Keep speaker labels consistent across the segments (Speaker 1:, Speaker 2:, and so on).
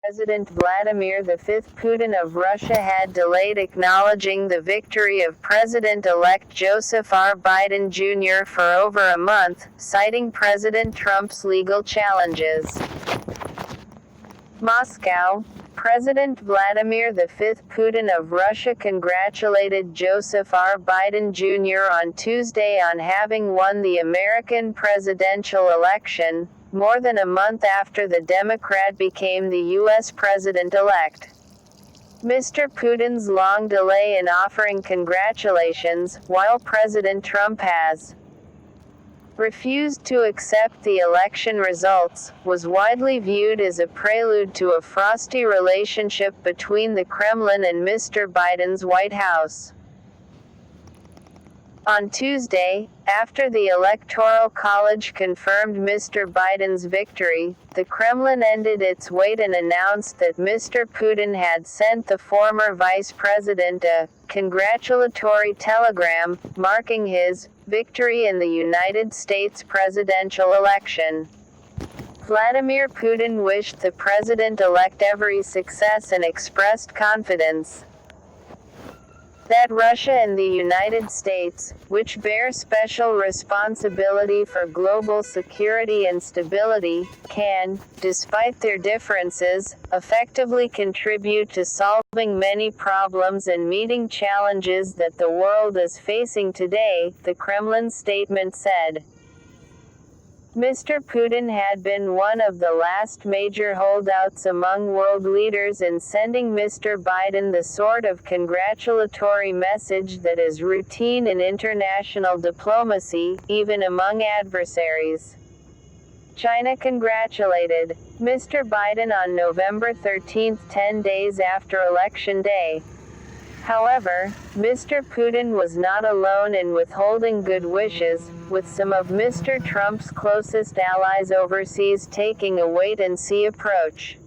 Speaker 1: President Vladimir V Putin of Russia had delayed acknowledging the victory of President-elect Joseph R. Biden Jr. for over a month, citing President Trump's legal challenges. Moscow. President Vladimir V Putin of Russia congratulated Joseph R. Biden Jr. on Tuesday on having won the American presidential election, more than a month after the Democrat became the U.S. president-elect. Mr. Putin's long delay in offering congratulations, while President Trump has refused to accept the election results, was widely viewed as a prelude to a frosty relationship between the Kremlin and Mr. Biden's White House. On Tuesday, after the Electoral College confirmed Mr. Biden's victory, the Kremlin ended its wait and announced that Mr. Putin had sent the former vice president a congratulatory telegram, marking his victory in the United States presidential election. Vladimir Putin wished the president-elect every success and expressed confidence that Russia and the United States, which bear special responsibility for global security and stability, can, despite their differences, effectively contribute to solving many problems and meeting challenges that the world is facing today, the Kremlin statement said. Mr. Putin had been one of the last major holdouts among world leaders in sending Mr. Biden the sort of congratulatory message that is routine in international diplomacy, even among adversaries. China congratulated Mr. Biden on November 13, 10 days after Election Day. However, Mr. Putin was not alone in withholding good wishes, with some of Mr. Trump's closest allies overseas taking a wait-and-see approach.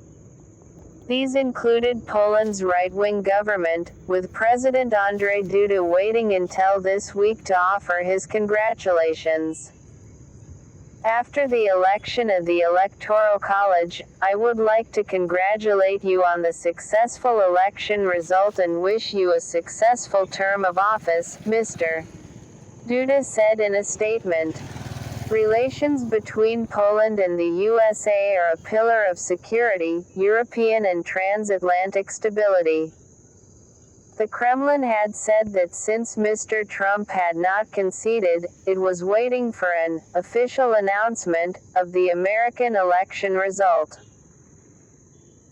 Speaker 1: These included Poland's right-wing government, with President Andrzej Duda waiting until this week to offer his congratulations. After the election of the Electoral College, I would like to congratulate you on the successful election result and wish you a successful term of office, Mr. Duda said in a statement. Relations between Poland and the USA are a pillar of security, European and transatlantic stability. The Kremlin had said that since Mr. Trump had not conceded, it was waiting for an official announcement of the American election result.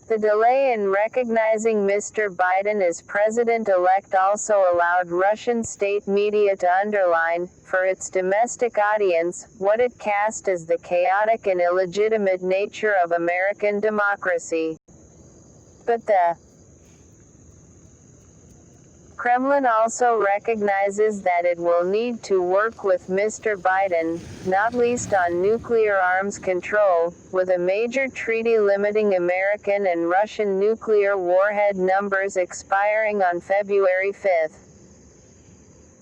Speaker 1: The delay in recognizing Mr. Biden as president-elect also allowed Russian state media to underline, for its domestic audience, what it cast as the chaotic and illegitimate nature of American democracy. But the Kremlin also recognizes that it will need to work with Mr. Biden, not least on nuclear arms control, with a major treaty limiting American and Russian nuclear warhead numbers expiring on February 5.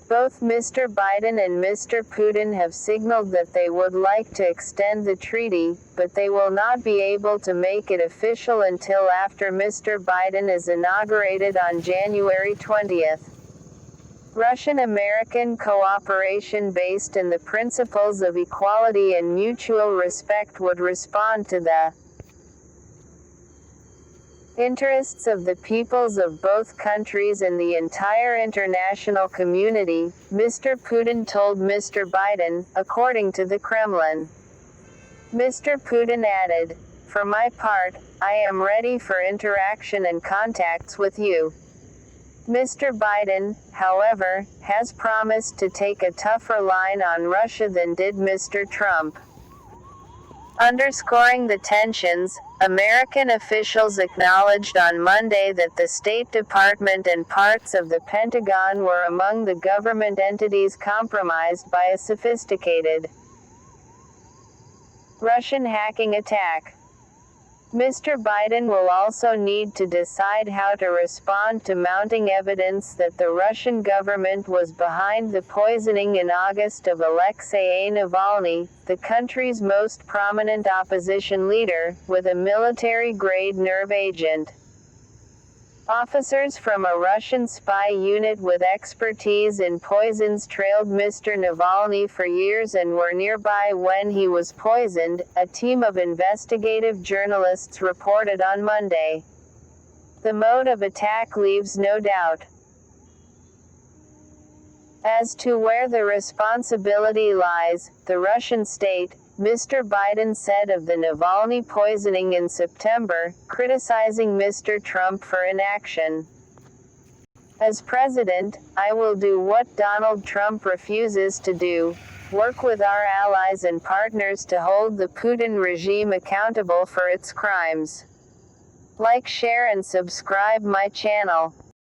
Speaker 1: Both Mr. Biden and Mr. Putin have signaled that they would like to extend the treaty, but they will not be able to make it official until after Mr. Biden is inaugurated on January 20. Russian-American cooperation based in the principles of equality and mutual respect would respond to the interests of the peoples of both countries and the entire international community, Mr. Putin told Mr. Biden, according to the Kremlin. Mr. Putin added, "For my part, I am ready for interaction and contacts with you." Mr. Biden, however, has promised to take a tougher line on Russia than did Mr. Trump. Underscoring the tensions, American officials acknowledged on Monday that the State Department and parts of the Pentagon were among the government entities compromised by a sophisticated Russian hacking attack. Mr. Biden will also need to decide how to respond to mounting evidence that the Russian government was behind the poisoning in August of Alexei Navalny, the country's most prominent opposition leader, with a military-grade nerve agent. Officers from a Russian spy unit with expertise in poisons trailed Mr. Navalny for years and were nearby when he was poisoned, a team of investigative journalists reported on Monday. The mode of attack leaves no doubt as to where the responsibility lies. The Russian state, Mr. Biden said of the Navalny poisoning in September, criticizing Mr. Trump for inaction. As president, I will do what Donald Trump refuses to do: work with our allies and partners to hold the Putin regime accountable for its crimes. Like, share and subscribe my channel.